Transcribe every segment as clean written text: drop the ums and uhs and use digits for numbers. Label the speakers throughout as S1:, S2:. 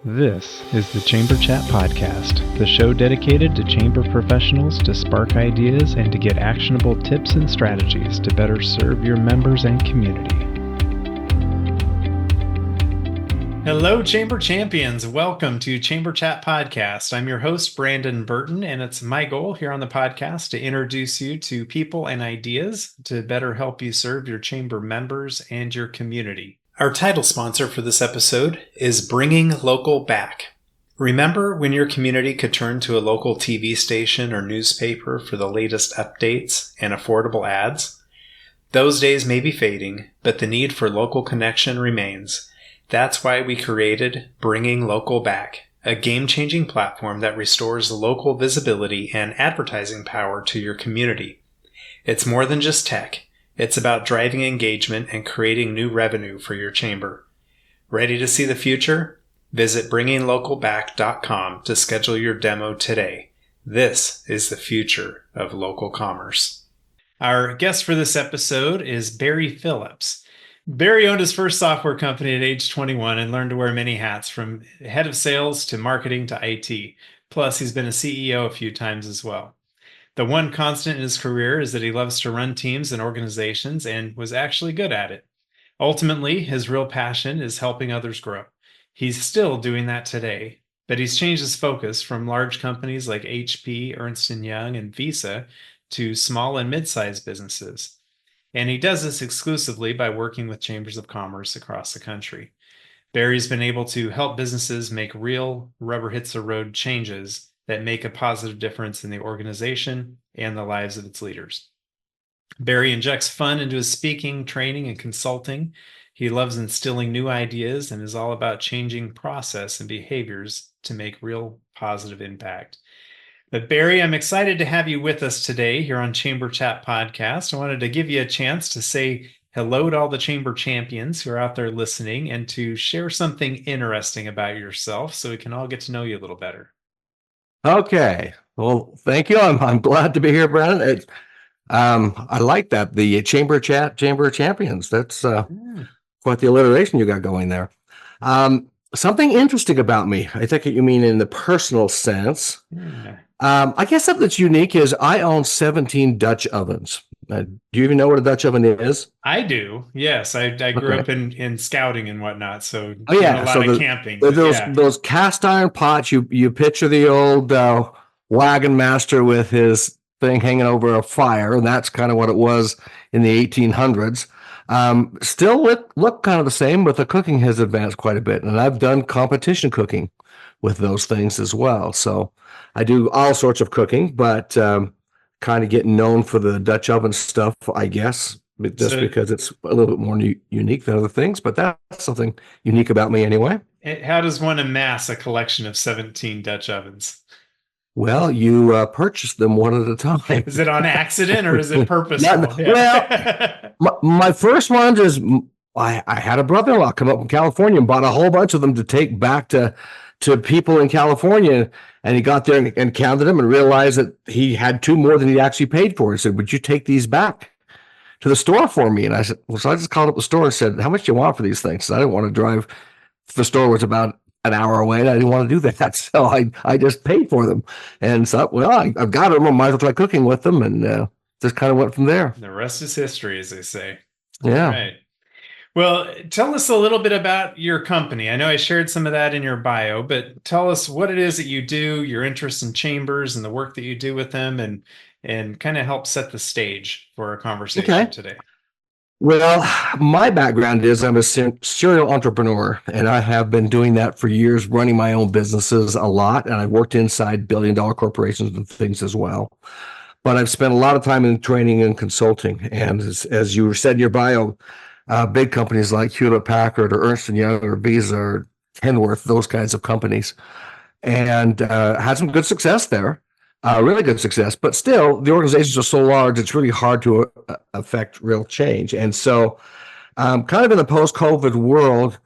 S1: This is the Chamber Chat Podcast, the show dedicated to chamber professionals to spark ideas and to get actionable tips and strategies to better serve your members and community. Hello, Chamber Champions. Welcome to Chamber Chat Podcast. I'm your host, Brandon Burton, and it's my goal here on the podcast to introduce you to people and ideas to better help you serve your chamber members and your community. Our title sponsor for this episode is Bringing Local Back. Remember when your community could turn to a local TV station or newspaper for the latest updates and affordable ads? Those days may be fading, but the need for local connection remains. That's why we created Bringing Local Back, a game-changing platform that restores local visibility and advertising power to your community. It's more than just tech. It's about driving engagement and creating new revenue for your chamber. Ready to see the future? Visit bringinglocalback.com to schedule your demo today. This is the future of local commerce. Our guest for this episode is Barry Phillips. Barry owned his first software company at age 21 and learned to wear many hats, from head of sales to marketing to IT. Plus, he's been a CEO a few times as well. The one constant in his career is that he loves to run teams and organizations and was actually good at it. Ultimately, his real passion is helping others grow. He's still doing that today, but he's changed his focus from large companies like HP, Ernst & Young, and Visa to small and mid-sized businesses. And he does this exclusively by working with chambers of commerce across the country. Barry's been able to help businesses make real rubber-hits-the-road changes that make a positive difference in the organization and the lives of its leaders. Barry injects fun into his speaking, training, and consulting. He loves instilling new ideas and is all about changing process and behaviors to make real positive impact. But Barry, I'm excited to have you with us today here on Chamber Chat Podcast. I wanted to give you a chance to say hello to all the Chamber Champions who are out there listening and to share something interesting about yourself so we can all get to know you a little better.
S2: Okay. Well, thank you. I'm glad to be here, Brandon. I like that. The Chamber Chat, Chamber Champions. That's quite the alliteration you got going there. Something interesting about me, I think you mean in the personal sense. I guess something that's unique is I own 17 Dutch ovens. Do you even know what a Dutch oven is?
S1: I do. Yes. I grew up in scouting and whatnot. So
S2: a lot
S1: of camping.
S2: Those cast iron pots, you picture the old wagon master with his thing hanging over a fire. And that's kind of what it was in the 1800s. Still look kind of the same, but the cooking has advanced quite a bit. And I've done competition cooking with those things as well. So I do all sorts of cooking, but kind of getting known for the Dutch oven stuff, I guess, because it's a little bit more unique than other things. But that's something unique about me anyway.
S1: How does one amass a collection of 17 Dutch ovens?
S2: Well, you purchase them one at a time.
S1: Is it on accident or is it purposeful?
S2: Well, my first ones is I had a brother-in-law come up from California and bought a whole bunch of them to take back to people in California. And he got there and counted them and realized that he had two more than he actually paid for. He said, "Would you take these back to the store for me?" And I said, well, so I just called up the store and said, "How much do you want for these things?" I didn't want to drive to the store, was about an hour away, and I didn't want to do that. So I just paid for them. And so, well, I've got them. I might as well try cooking with them. And just kind of went from there.
S1: The rest is history, as they say.
S2: Yeah.
S1: All right. Well, tell us a little bit about your company. I know I shared some of that in your bio, but tell us what it is that you do, your interest in chambers and the work that you do with them, and kind of help set the stage for our conversation today.
S2: Well, my background is I'm a serial entrepreneur, and I have been doing that for years, running my own businesses a lot, and I've worked inside billion-dollar corporations and things as well. But I've spent a lot of time in training and consulting, and as you said in your bio, big companies like Hewlett Packard or Ernst & Young or Visa or Kenworth, those kinds of companies, and had some good success there, really good success. But still, the organizations are so large, it's really hard to affect real change. And so kind of in the post-COVID world,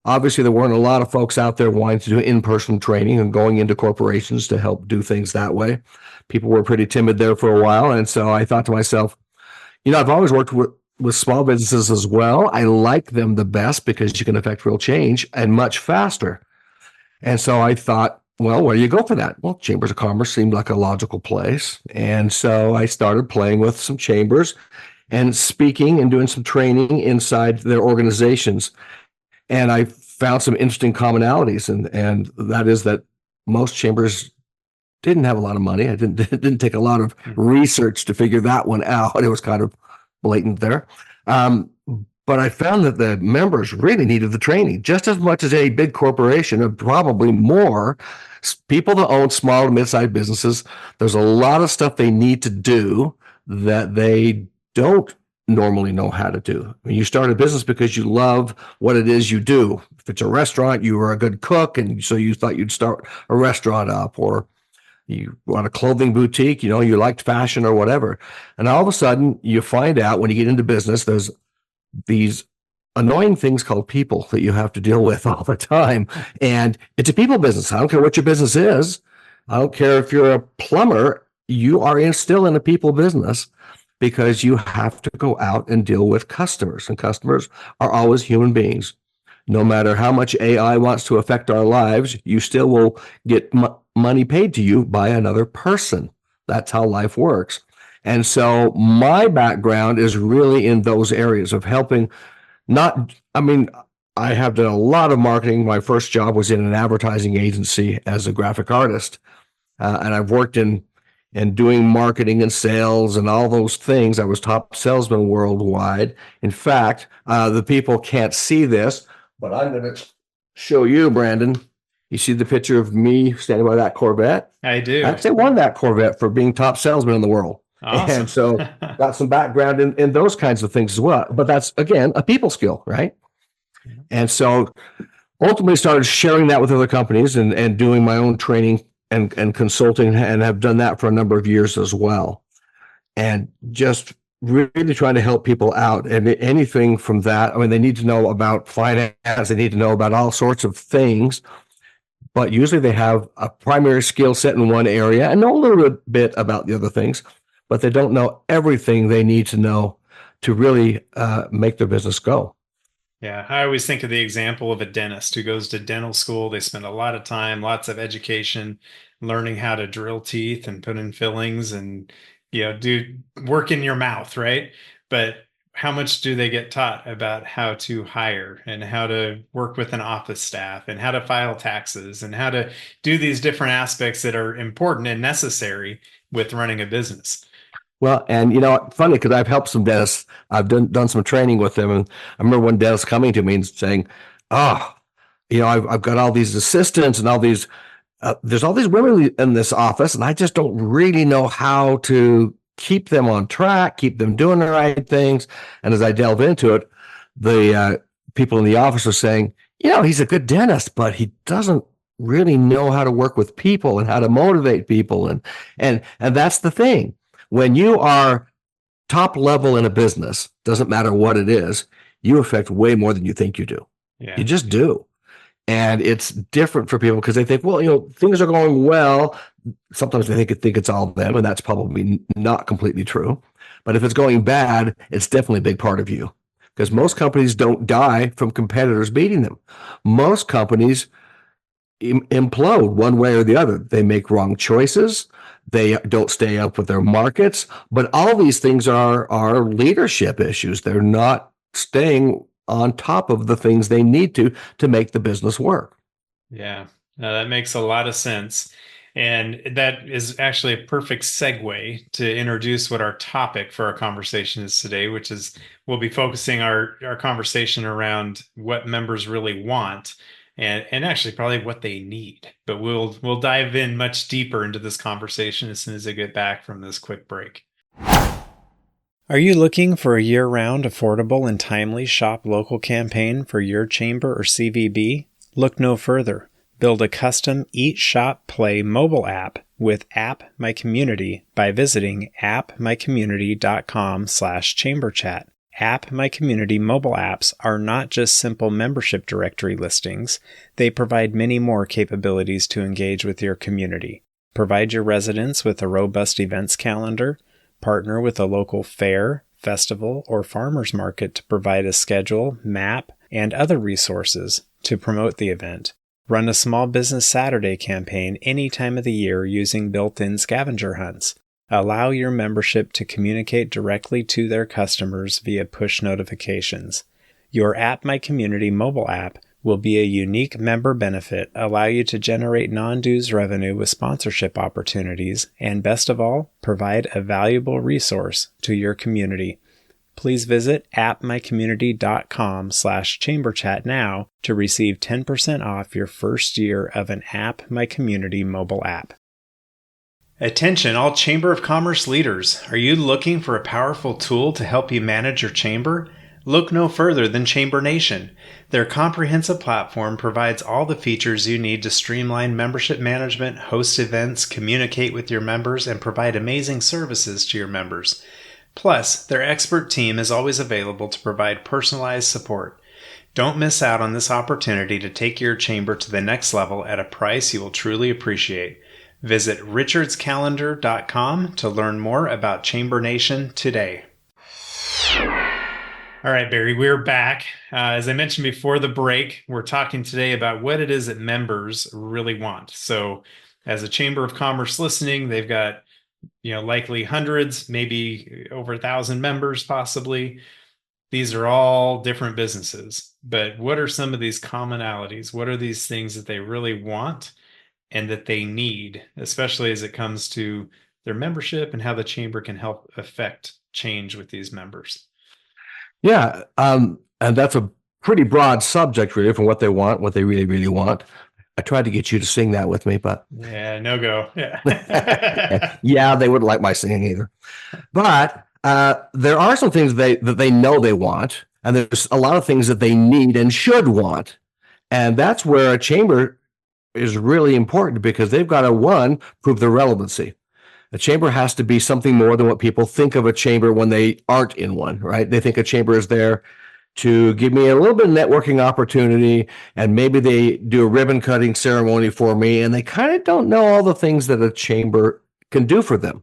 S2: obviously there weren't a lot of folks out there wanting to do in-person training and going into corporations to help do things that way. People were pretty timid there for a while. And so I thought to myself, I've always worked with small businesses as well. I like them the best because you can affect real change and much faster. And so I thought, well, where do you go for that? Well, chambers of commerce seemed like a logical place. And so I started playing with some chambers and speaking and doing some training inside their organizations. And I found some interesting commonalities. And that is that most chambers didn't have a lot of money. It didn't take a lot of research to figure that one out. It was kind of blatant there. Um, but I found that the members really needed the training just as much as a big corporation, and probably more. People that own small and mid-sized businesses, there's a lot of stuff they need to do that they don't normally know how to do. I mean, you start a business because you love what it is you do. If it's a restaurant, you were a good cook, and so you thought you'd start a restaurant up, or you want a clothing boutique, you liked fashion or whatever. And all of a sudden you find out when you get into business, there's these annoying things called people that you have to deal with all the time. And it's a people business. I don't care what your business is. I don't care if you're a plumber, you are still in a people business because you have to go out and deal with customers, and customers are always human beings. No matter how much AI wants to affect our lives, you still will get money paid to you by another person. That's how life works. And so my background is really in those areas of helping. I have done a lot of marketing. My first job was in an advertising agency as a graphic artist. And I've worked in doing marketing and sales and all those things. I was top salesman worldwide. In fact, the people can't see this, but I'm going to show you, Brandon. You see the picture of me standing by that Corvette?
S1: I do.
S2: I actually won that Corvette for being top salesman in the world.
S1: Awesome.
S2: And so got some background in those kinds of things as well. But that's, again, a people skill, right? And so ultimately started sharing that with other companies and doing my own training and consulting, and have done that for a number of years as well. And just really trying to help people out. And anything from that, I mean, they need to know about finance, they need to know about all sorts of things, but usually they have a primary skill set in one area and know a little bit about the other things, but they don't know everything they need to know to really make their business go.
S1: Yeah, I always think of the example of a dentist who goes to dental school. They spend a lot of time, lots of education, learning how to drill teeth and put in fillings and, do work in your mouth, right? But how much do they get taught about how to hire and how to work with an office staff and how to file taxes and how to do these different aspects that are important and necessary with running a business?
S2: Well, and funny because I've helped some dentists. I've done some training with them, and I remember one dentist coming to me and saying, "Oh, I've got all these assistants and all these. There's all these women in this office, and I just don't really know how to keep them on track, keep them doing the right things." And as I delve into it, the people in the office are saying, he's a good dentist, but he doesn't really know how to work with people and how to motivate people, and that's the thing. When you are top level in a business, doesn't matter what it is, you affect way more than you think you do.
S1: Yeah.
S2: You just do. And it's different for people because they think, well, things are going well. Sometimes they think it's all them, and that's probably not completely true. But if it's going bad, it's definitely a big part of you, because most companies don't die from competitors beating them. Most companies implode one way or the other. They make wrong choices. They don't stay up with their markets, but all these things are leadership issues. They're not staying on top of the things they need to make the business work.
S1: Yeah, no, that makes a lot of sense. And that is actually a perfect segue to introduce what our topic for our conversation is today, which is we'll be focusing our conversation around what members really want and actually probably what they need. But we'll dive in much deeper into this conversation as soon as I get back from this quick break. Are you looking for a year-round, affordable, and timely shop local campaign for your chamber or CVB? Look no further. Build a custom Eat, Shop, Play mobile app with App My Community by visiting appmycommunity.com/chamberchat. App My Community mobile apps are not just simple membership directory listings. They provide many more capabilities to engage with your community. Provide your residents with a robust events calendar. Partner with a local fair, festival, or farmers market to provide a schedule, map, and other resources to promote the event. Run a Small Business Saturday campaign any time of the year using built-in scavenger hunts. Allow your membership to communicate directly to their customers via push notifications. Your App My Community mobile app will be a unique member benefit, allow you to generate non-dues revenue with sponsorship opportunities, and best of all, provide a valuable resource to your community. Please visit appmycommunity.com/chamberchat now to receive 10% off your first year of an App My Community mobile app. Attention, all Chamber of Commerce leaders. Are you looking for a powerful tool to help you manage your chamber? Look no further than Chamber Nation. Their comprehensive platform provides all the features you need to streamline membership management, host events, communicate with your members, and provide amazing services to your members. Plus, their expert team is always available to provide personalized support. Don't miss out on this opportunity to take your chamber to the next level at a price you will truly appreciate. Visit richardscalendar.com to learn more about Chamber Nation today. All right, Barry, we're back. As I mentioned before the break, we're talking today about what it is that members really want. So as a Chamber of Commerce listening, they've got, likely hundreds, maybe over 1,000 members, possibly. These are all different businesses, but what are some of these commonalities? What are these things that they really want and that they need, especially as it comes to their membership and how the chamber can help affect change with these members?
S2: Yeah, and that's a pretty broad subject, really, from what they want, what they really, really want. I tried to get you to sing that with me, but
S1: yeah, no go. Yeah,
S2: yeah, they wouldn't like my singing either. But there are some things that they know they want, and there's a lot of things that they need and should want, and that's where a chamber is really important because they've got to prove their relevancy. A chamber has to be something more than what people think of a chamber when they aren't in one, right? They think a chamber is there to give me a little bit of networking opportunity, and maybe they do a ribbon cutting ceremony for me, and they kind of don't know all the things that a chamber can do for them.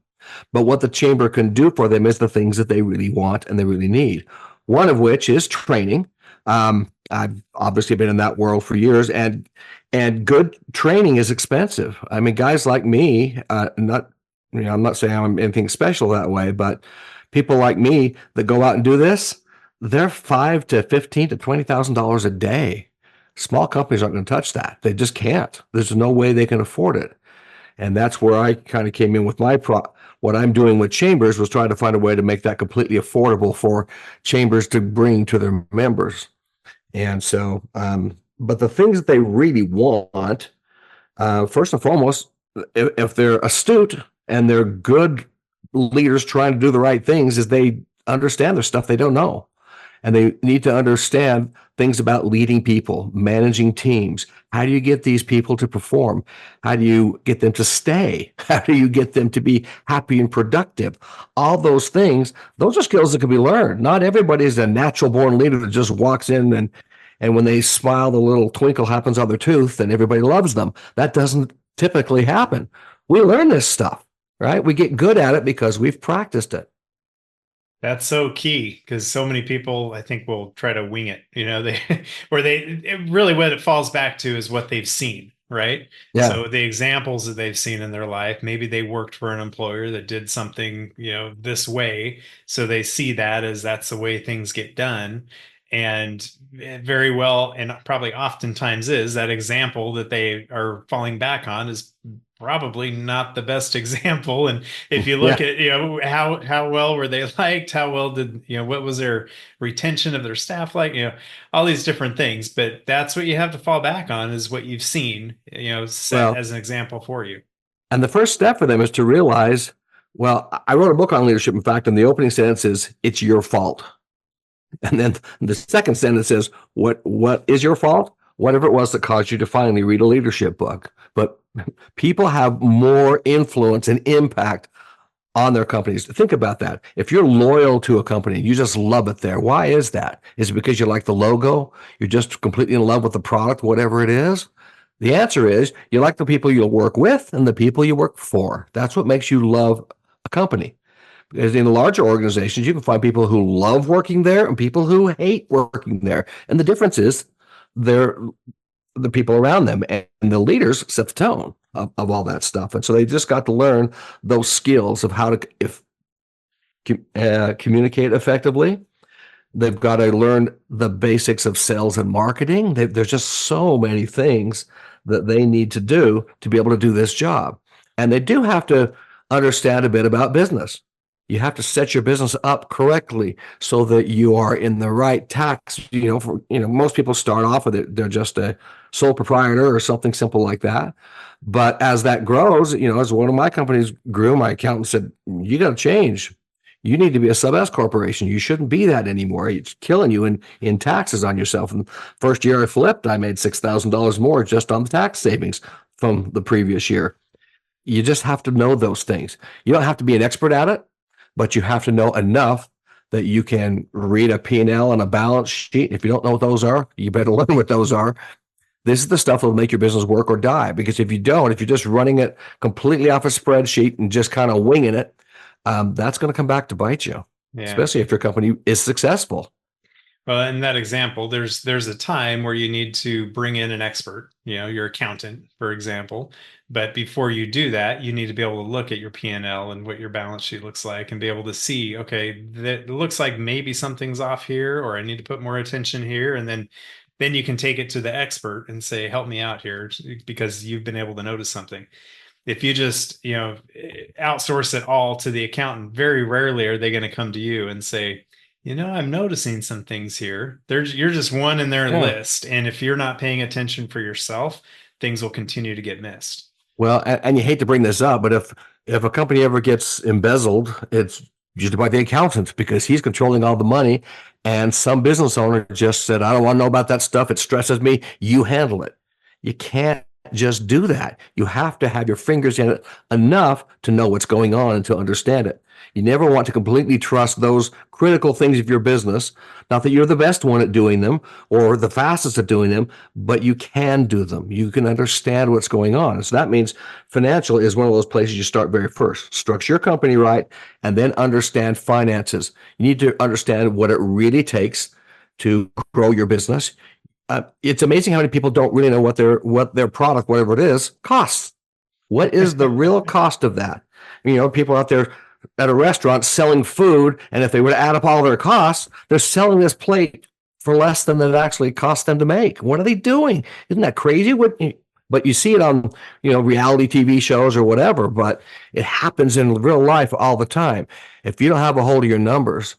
S2: But what the chamber can do for them is the things that they really want and they really need. One of which is training. I've obviously been in that world for years, and good training is expensive. I mean, guys like me, I'm not saying I'm anything special that way, but people like me that go out and do this, they're $5,000 to $15,000 to $20,000 a day. Small companies aren't going to touch that. They just can't. There's no way they can afford it. And that's where I kind of came in with what I'm doing with chambers was trying to find a way to make that completely affordable for chambers to bring to their members. And so, but the things that they really want, first and foremost, if they're astute and they're good leaders trying to do the right things, is they understand there's stuff they don't know. And they need to understand things about leading people, managing teams. How do you get these people to perform? How do you get them to stay? How do you get them to be happy and productive? All those things, those are skills that can be learned. Not everybody is a natural born leader that just walks in and when they smile, the little twinkle happens on their tooth and everybody loves them. That doesn't typically happen. We learn this stuff, right? We get good at it because we've practiced it.
S1: That's so key because so many people, I think, will try to wing it. Really what it falls back to is what they've seen, right?
S2: Yeah.
S1: So the examples that they've seen in their life, maybe they worked for an employer that did something, this way. So they see that as that's the way things get done. And very well, and probably oftentimes is that example that they are falling back on is probably not the best example. And if you look at, how well were they liked, how well did, what was their retention of their staff like, all these different things. But that's what you have to fall back on is what you've seen, set as an example for you.
S2: And the first step for them is to realize, well, I wrote a book on leadership. In fact, and the opening sentence is, it's your fault. And then the second sentence is, what is your fault? Whatever it was that caused you to finally read a leadership book. But people have more influence and impact on their companies. Think about that. If you're loyal to a company, you just love it there. Why is that? Is it because you like the logo? You're just completely in love with the product, whatever it is? The answer is you like the people you'll work with and the people you work for. That's what makes you love a company. Because in larger organizations, you can find people who love working there and people who hate working there. And the difference is their the people around them, and the leaders set the tone of all that stuff. And so they just got to learn those skills of how to communicate effectively. They've got to learn the basics of sales and marketing. There's just so many things that they need to do to be able to do this job. And they do have to understand a bit about business. You have to set your business up correctly so that you are in the right tax. Most people start off with it, they're just a sole proprietor or something simple like that. But as that grows, as one of my companies grew, my accountant said, you got to change. You need to be a sub S corporation. You shouldn't be that anymore. It's killing you in taxes on yourself. And the first year I flipped, I made $6,000 more just on the tax savings from the previous year. You just have to know those things. You don't have to be an expert at it, but you have to know enough that you can read a P&L and a balance sheet. If you don't know what those are, you better learn what those are. This is the stuff that will make your business work or die. Because if you're just running it completely off a spreadsheet and just kind of winging it, that's going to come back to bite you, especially if your company is successful.
S1: Well, in that example, there's a time where you need to bring in an expert, your accountant, for example. But before you do that, you need to be able to look at your P&L and what your balance sheet looks like and be able to see, okay, that looks like maybe something's off here, or I need to put more attention here. And then you can take it to the expert and say, help me out here, because you've been able to notice something. If you just, outsource it all to the accountant, very rarely are they going to come to you and say, I'm noticing some things here. You're just one in their list. And if you're not paying attention for yourself, things will continue to get missed.
S2: Well, and you hate to bring this up, but if a company ever gets embezzled, it's usually by the accountant, because he's controlling all the money. And some business owner just said, I don't want to know about that stuff. It stresses me. You handle it. You can't just do that. You have to have your fingers in it enough to know what's going on and to understand it. You never want to completely trust those critical things of your business. Not that you're the best one at doing them or the fastest at doing them, but you can do them. You can understand what's going on. And so that means financial is one of those places you start very first. Structure your company right, and then understand finances. You need to understand what it really takes to grow your business. It's amazing how many people don't really know what their product, whatever it is, costs. What is the real cost of that? People out there at a restaurant selling food, and if they were to add up all their costs, they're selling this plate for less than it actually cost them to make. What are they doing? Isn't that crazy? But you see it on reality TV shows or whatever, but it happens in real life all the time. If you don't have a hold of your numbers,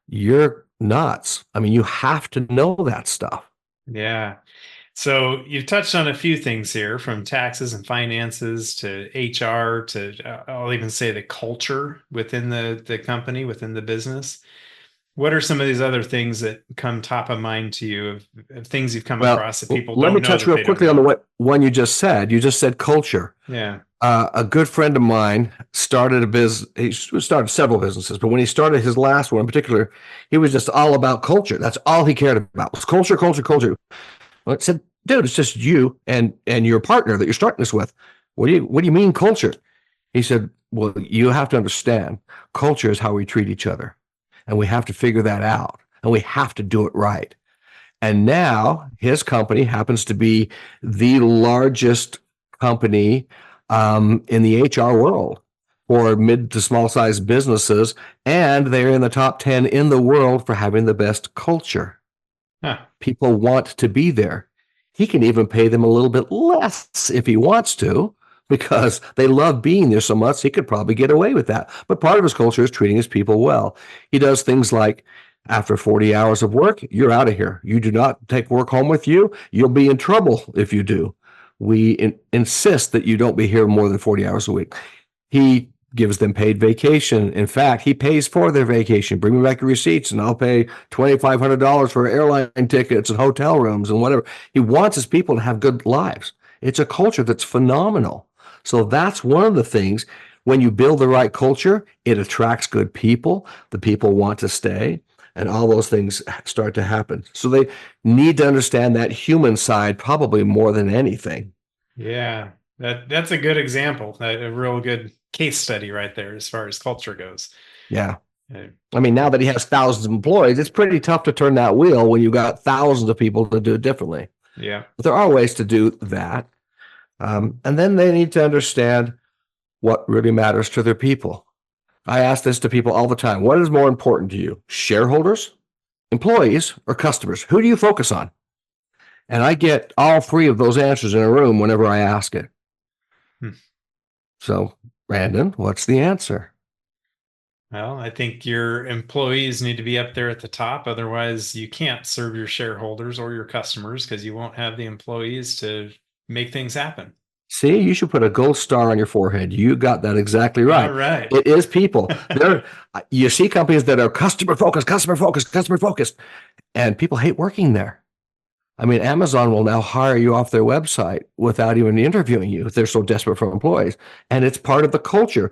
S2: you're nuts. I mean, you have to know that stuff.
S1: Yeah. So you've touched on a few things here, from taxes and finances to HR to I'll even say the culture within the company, within the business. What are some of these other things that come top of mind to you of things you've come across that people
S2: let
S1: don't
S2: me
S1: know
S2: touch
S1: that
S2: real
S1: they
S2: quickly
S1: don't
S2: on
S1: know?
S2: the one you just said. You just said culture.
S1: Yeah.
S2: A good friend of mine started a business. He started several businesses, but when he started his last one in particular, he was just all about culture. That's all he cared about was culture, culture, culture. Well, I said, dude, it's just you and your partner that you're starting this with. What do you mean culture? He said, well, you have to understand, culture is how we treat each other, and we have to figure that out, and we have to do it right. And now his company happens to be the largest company in the HR world for mid to small size businesses, and they're in the top 10 in the world for having the best culture.
S1: Huh.
S2: People want to be there. He can even pay them a little bit less if he wants to, because they love being there so much. He could probably get away with that. But part of his culture is treating his people well. He does things like, after 40 hours of work, you're out of here. You do not take work home with you. You'll be in trouble if you do. We insist that you don't be here more than 40 hours a week. He gives them paid vacation. In fact, he pays for their vacation. Bring me back your receipts and I'll pay $2,500 for airline tickets and hotel rooms and whatever. He wants his people to have good lives. It's a culture that's phenomenal. So that's one of the things. When you build the right culture, it attracts good people. The people want to stay, and all those things start to happen. So they need to understand that human side probably more than anything.
S1: Yeah. That's a good example, a real good case study right there as far as culture goes.
S2: Yeah. I mean, now that he has thousands of employees, it's pretty tough to turn that wheel when you've got thousands of people to do it differently.
S1: Yeah.
S2: But there are ways to do that. And then they need to understand what really matters to their people. I ask this to people all the time. What is more important to you, shareholders, employees, or customers? Who do you focus on? And I get all three of those answers in a room whenever I ask it.
S1: Hmm.
S2: So, Brandon, what's the answer?
S1: Well, I think your employees need to be up there at the top. Otherwise, you can't serve your shareholders or your customers because you won't have the employees to make things happen.
S2: See, you should put a gold star on your forehead. You got that exactly
S1: All
S2: right.
S1: right.
S2: It is people. There, you see companies that are customer focused, and people hate working there. I mean, Amazon will now hire you off their website without even interviewing you if they're so desperate for employees. And it's part of the culture.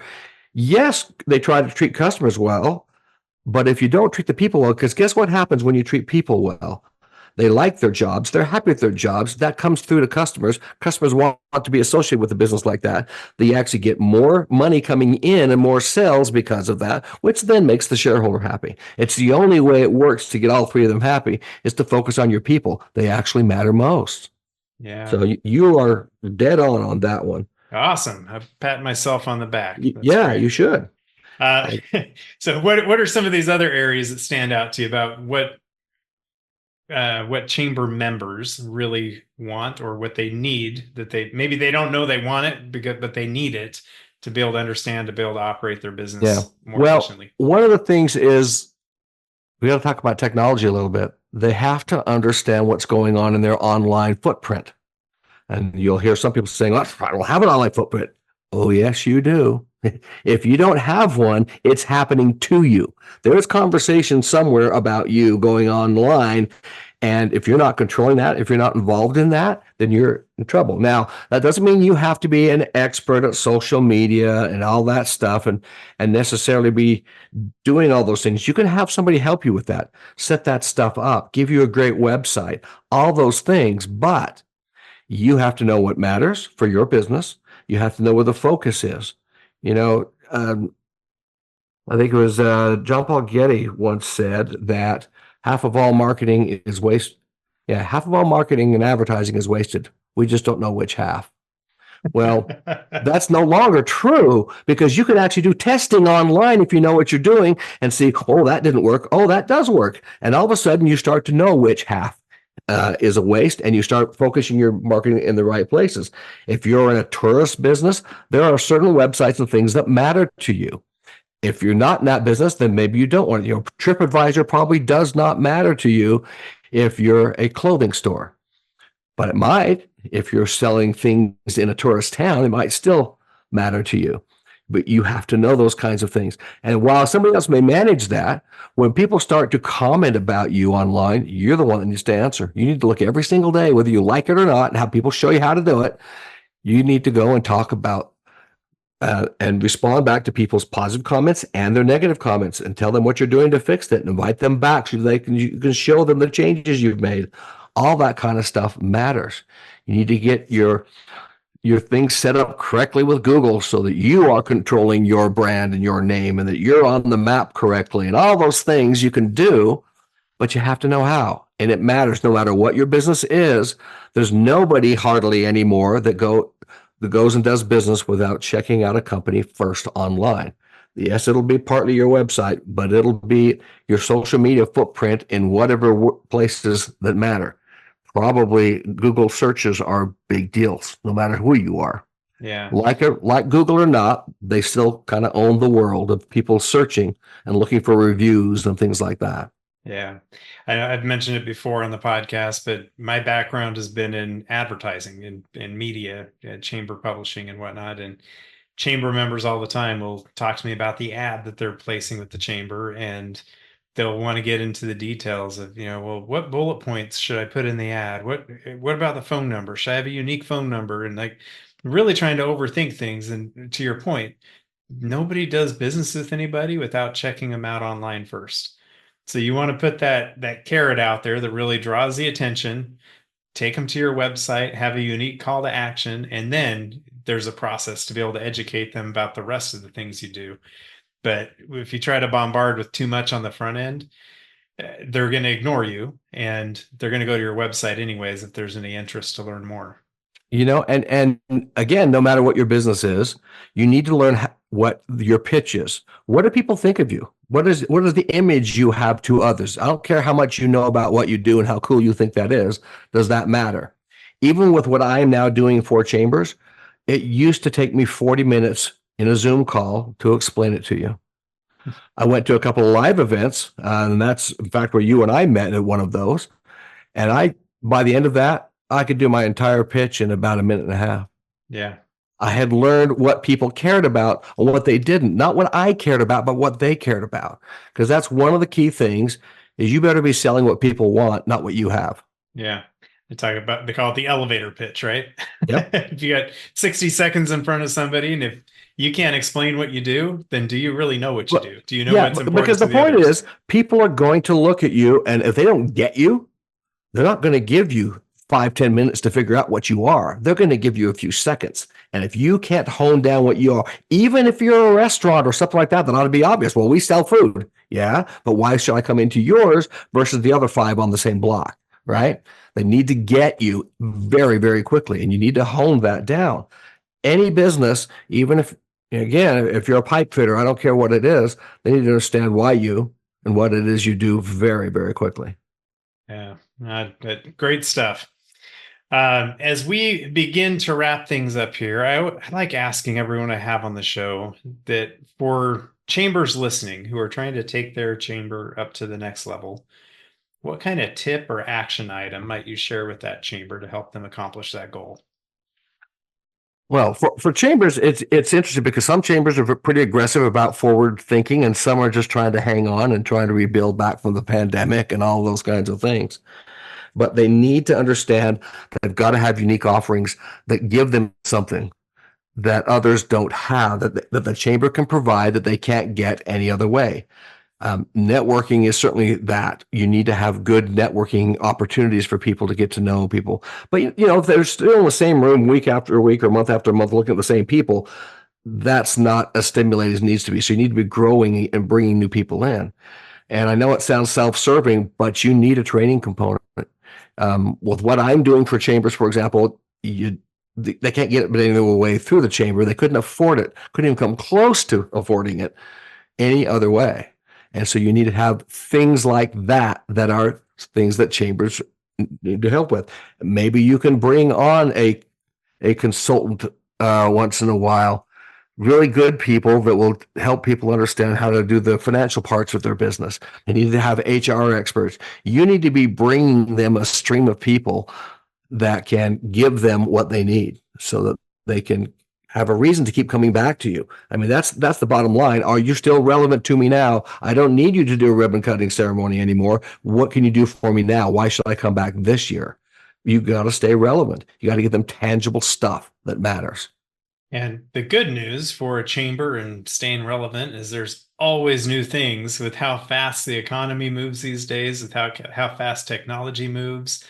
S2: Yes, they try to treat customers well, but if you don't treat the people well, because guess what happens when you treat people well? They like their jobs. They're happy with their jobs. That comes through to customers. Customers want to be associated with a business like that. They actually get more money coming in and more sales because of that, which then makes the shareholder happy. It's the only way it works to get all three of them happy is to focus on your people. They actually matter most.
S1: Yeah.
S2: So you are dead on that one.
S1: Awesome. I pat myself on the back. That's
S2: Yeah,
S1: great.
S2: you should.
S1: Uh, so what are some of these other areas that stand out to you about what chamber members really want or what they need that they maybe they don't know they want it because but they need it to be able to understand to be able to operate their
S2: Yeah.
S1: business more
S2: Well,
S1: efficiently.
S2: one of the things is we got to talk about technology a little bit. They have to understand what's going on in their online footprint. And you'll hear some people saying, well, I don't have an online footprint. Oh, yes, you do. If you don't have one, it's happening to you. There is conversation somewhere about you going online. And if you're not controlling that, if you're not involved in that, then you're in trouble. Now, that doesn't mean you have to be an expert at social media and all that stuff and necessarily be doing all those things. You can have somebody help you with that, set that stuff up, give you a great website, all those things. But you have to know what matters for your business. You have to know where the focus is. You know, I think it was John Paul Getty once said that half of all marketing is waste. Yeah, half of all marketing and advertising is wasted. We just don't know which half. Well, that's no longer true because you can actually do testing online if you know what you're doing and see, oh, that didn't work. Oh, that does work. And all of a sudden you start to know which half is a waste and you start focusing your marketing in the right places. If you're in a tourist business, there are certain websites and things that matter to you. If you're not in that business, then maybe you don't want it. You know, TripAdvisor probably does not matter to you if you're a clothing store, but it might if you're selling things in a tourist town, it might still matter to you. But you have to know those kinds of things. And while somebody else may manage that, when people start to comment about you online, you're the one that needs to answer. You need to look every single day, whether you like it or not, and have people show you how to do it. You need to go and talk about and respond back to people's positive comments and their negative comments and tell them what you're doing to fix it and invite them back so you can show them the changes you've made. All that kind of stuff matters. You need to get your things set up correctly with Google so that you are controlling your brand and your name and that you're on the map correctly and all those things you can do, but you have to know how. And it matters no matter what your business is. There's nobody hardly anymore that goes and does business without checking out a company first online. Yes, it'll be partly your website, but it'll be your social media footprint in whatever places that matter. Probably Google searches are big deals, no matter who you are.
S1: Yeah.
S2: Like Google or not, they still kind of own the world of people searching and looking for reviews and things like that.
S1: Yeah. I've mentioned it before on the podcast, but my background has been in advertising and media, chamber publishing and whatnot. And chamber members all the time will talk to me about the ad that they're placing with the chamber, and they'll want to get into the details of, well, what bullet points should I put in the ad? What about the phone number? Should I have a unique phone number? And like really trying to overthink things. And to your point, nobody does business with anybody without checking them out online first. So you want to put that carrot out there that really draws the attention, take them to your website, have a unique call to action, and then there's a process to be able to educate them about the rest of the things you do. But if you try to bombard with too much on the front end, they're going to ignore you and they're going to go to your website anyways if there's any interest to learn more.
S2: And again, no matter what your business is, you need to learn what your pitch is. What do people think of you? What is the image you have to others? I don't care how much you know about what you do and how cool you think that is. Does that matter? Even with what I am now doing for Chambers, it used to take me 40 minutes in a Zoom call to explain it to you. I went to a couple of live events, and that's in fact where you and I met at one of those. And by the end of that, I could do my entire pitch in about a minute and a half.
S1: Yeah.
S2: I had learned what people cared about and what they didn't, not what I cared about, but what they cared about. Because that's one of the key things is you better be selling what people want, not what you have.
S1: Yeah. They call it the elevator pitch, right?
S2: Yep.
S1: If you got 60 seconds in front of somebody and if you can't explain what you do, then do you really know what you
S2: But
S1: do? Do you know
S2: yeah,
S1: what's important
S2: because
S1: to
S2: the
S1: the
S2: point
S1: others?
S2: is people are going to look at you, and if they don't get you, they're not going to give you 5, 10 minutes to figure out what you are. They're going to give you a few seconds. And if you can't hone down what you are, even if you're a restaurant or something like that, that ought to be obvious. Well, we sell food. Yeah. But why should I come into yours versus the other five on the same block? Right. They need to get you very, very quickly. And you need to hone that down. Any business, even if, again, if you're a pipe fitter, I don't care what it is, they need to understand why you and what it is you do very, very quickly.
S1: Yeah. Great stuff. As we begin to wrap things up here, I like asking everyone I have on the show that for chambers listening who are trying to take their chamber up to the next level, what kind of tip or action item might you share with that chamber to help them accomplish that goal?
S2: Well, for chambers, it's interesting because some chambers are pretty aggressive about forward thinking, and some are just trying to hang on and trying to rebuild back from the pandemic and all those kinds of things. But they need to understand that they've got to have unique offerings that give them something that others don't have, that the chamber can provide that they can't get any other way. Networking is certainly that. You need to have good networking opportunities for people to get to know people. But if they're still in the same room week after week or month after month looking at the same people, that's not as stimulating as it needs to be. So you need to be growing and bringing new people in. And I know it sounds self-serving, but you need a training component. With what I'm doing for chambers, for example, they can't get it any other way through the chamber. They couldn't afford it, couldn't even come close to affording it any other way. And so you need to have things like that are things that chambers need to help with. Maybe you can bring on a consultant once in a while, really good people that will help people understand how to do the financial parts of their business. They need to have HR experts. You need to be bringing them a stream of people that can give them what they need so that they can have a reason to keep coming back to you. I mean, that's the bottom line. Are you still relevant to me now? I don't need you to do a ribbon cutting ceremony anymore. What can you do for me now? Why should I come back this year? You got to stay relevant. You got to get them tangible stuff that matters.
S1: And the good news for a chamber and staying relevant is there's always new things with how fast the economy moves these days, with how fast technology moves.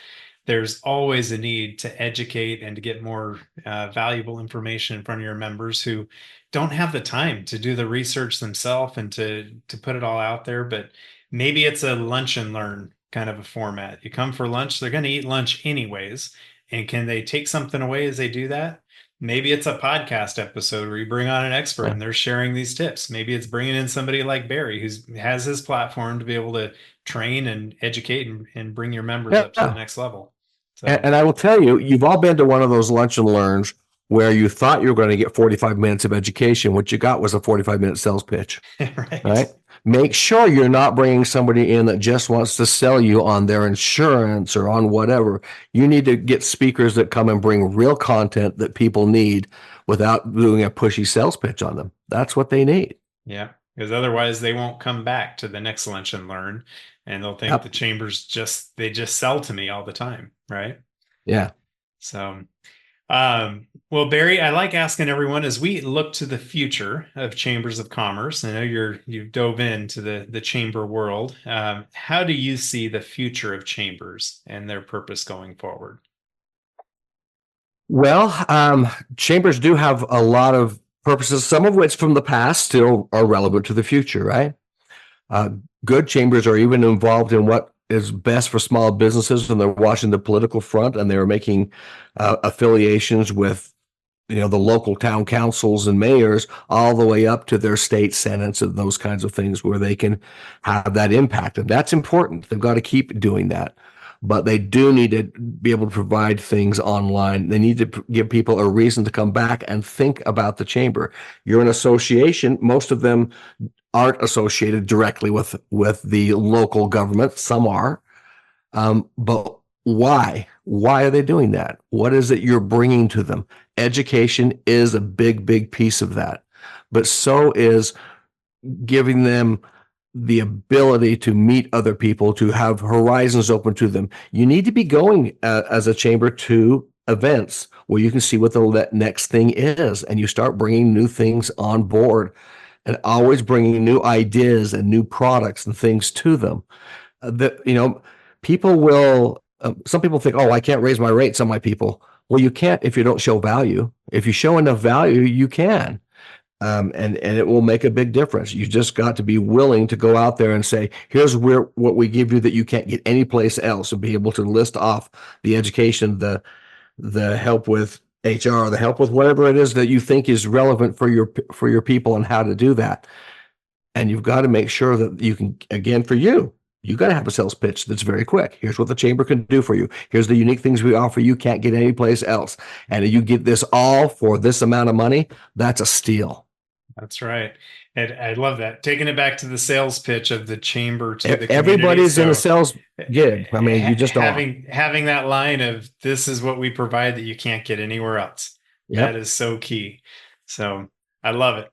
S1: There's always a need to educate and to get more valuable information in front of your members who don't have the time to do the research themselves and to put it all out there. But maybe it's a lunch and learn kind of a format. You come for lunch, they're going to eat lunch anyways. And can they take something away as they do that? Maybe it's a podcast episode where you bring on an expert
S2: Yeah.
S1: and they're sharing these tips. Maybe it's bringing in somebody like Barry who has his platform to be able to train and educate and bring your members up to the
S2: Yeah.
S1: next level. So,
S2: And I will tell you, you've all been to one of those lunch and learns where you thought you were going to get 45 minutes of education. What you got was a 45-minute sales pitch.
S1: right.
S2: Right? Make sure you're not bringing somebody in that just wants to sell you on their insurance or on whatever. You need to get speakers that come and bring real content that people need without doing a pushy sales pitch on them. That's what they need.
S1: Yeah. Because otherwise they won't come back to the next lunch and learn and they'll think the
S2: Yep.
S1: chambers they just sell to me all the time. Right.
S2: Yeah.
S1: So, well, Barry, I like asking everyone as we look to the future of chambers of commerce. I know you've dove into the chamber world. How do you see the future of chambers and their purpose going forward?
S2: Well, chambers do have a lot of purposes, some of which from the past still are relevant to the future, right? Uh, Good chambers are even involved in what is best for small businesses, and they're watching the political front, and they're making affiliations with the local town councils and mayors all the way up to their state senates and those kinds of things where they can have that impact. And that's important. They've got to keep doing that. But they do need to be able to provide things online. They need to give people a reason to come back and think about the chamber. You're an association. Most of them aren't associated directly with the local government. Some are. But why? Why are they doing that? What is it you're bringing to them? Education is a big, big piece of that. But so is giving them the ability to meet other people, to have horizons open to them. You need to be going as a chamber to events where you can see what the next thing is, and you start bringing new things on board and always bringing new ideas and new products and things to them. People will, some people think, oh, I can't raise my rates on my people. Well, you can't if you don't show value. If you show enough value, you can. And it will make a big difference. You just got to be willing to go out there and say, here's what we give you that you can't get anyplace else, and be able to list off the education, the help with HR, the help with whatever it is that you think is relevant for your people and how to do that. And you've got to make sure that you can, again, for you got to have a sales pitch that's very quick. Here's what the chamber can do for you. Here's the unique things we offer you can't get anyplace else. And you get this all for this amount of money. That's a steal.
S1: That's right. And I love that. Taking it back to the sales pitch of the chamber to the community.
S2: Everybody's in a sales gig. I mean, you just
S1: having that line of, this is what we provide that you can't get anywhere else. Yep. That is so key. So I love it.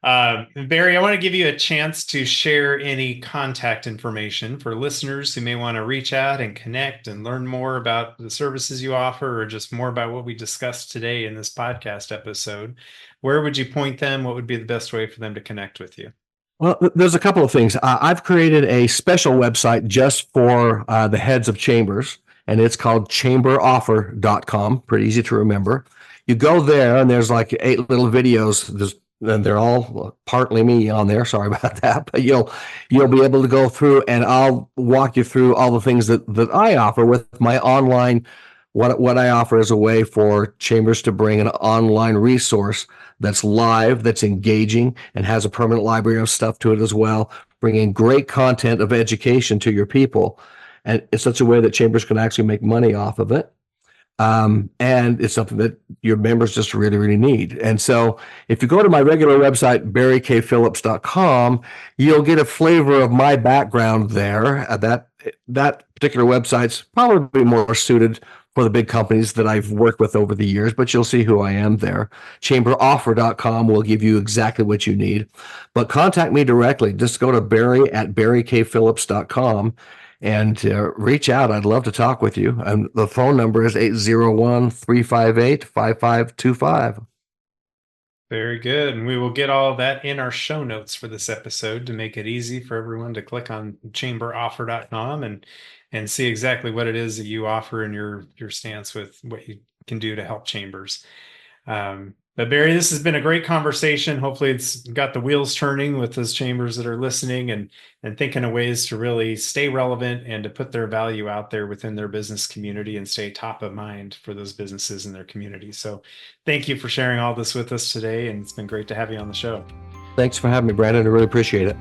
S1: Barry, I want to give you a chance to share any contact information for listeners who may want to reach out and connect and learn more about the services you offer, or just more about what we discussed today in this podcast episode. Where would you point them? What would be the best way for them to connect with you?
S2: Well, there's a couple of things. I've created a special website just for the heads of chambers, and it's called chamberoffer.com. Pretty easy to remember. You go there, and there's like 8 little videos. And they're all partly me on there. Sorry about that, but you'll be able to go through, and I'll walk you through all the things that I offer with my online. What I offer is a way for chambers to bring an online resource that's live, that's engaging, and has a permanent library of stuff to it as well, bringing great content of education to your people, and in such a way that chambers can actually make money off of it. And it's something that your members just really, really need. And so if you go to my regular website, barrykphillips.com, you'll get a flavor of my background there. That particular website's probably more suited for the big companies that I've worked with over the years, but you'll see who I am there. Chamberoffer.com will give you exactly what you need. But contact me directly. Just go to barry@barrykphillips.com. and reach out. I'd love to talk with you. And the phone number is 801-358-5525.
S1: Very good. And we will get all that in our show notes for this episode to make it easy for everyone to click on chamberoffer.com and see exactly what it is that you offer and your stance with what you can do to help chambers. But Barry, this has been a great conversation. Hopefully it's got the wheels turning with those chambers that are listening and thinking of ways to really stay relevant and to put their value out there within their business community and stay top of mind for those businesses in their community. So thank you for sharing all this with us today. And it's been great to have you on the show.
S2: Thanks for having me, Brandon. I really appreciate it.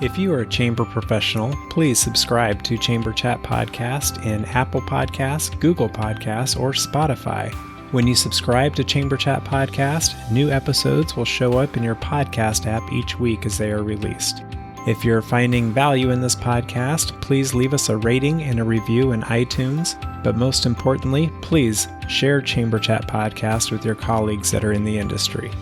S1: If you are a chamber professional, please subscribe to Chamber Chat Podcast in Apple Podcasts, Google Podcasts, or Spotify. When you subscribe to Chamber Chat Podcast, new episodes will show up in your podcast app each week as they are released. If you're finding value in this podcast, please leave us a rating and a review in iTunes. But most importantly, please share Chamber Chat Podcast with your colleagues that are in the industry.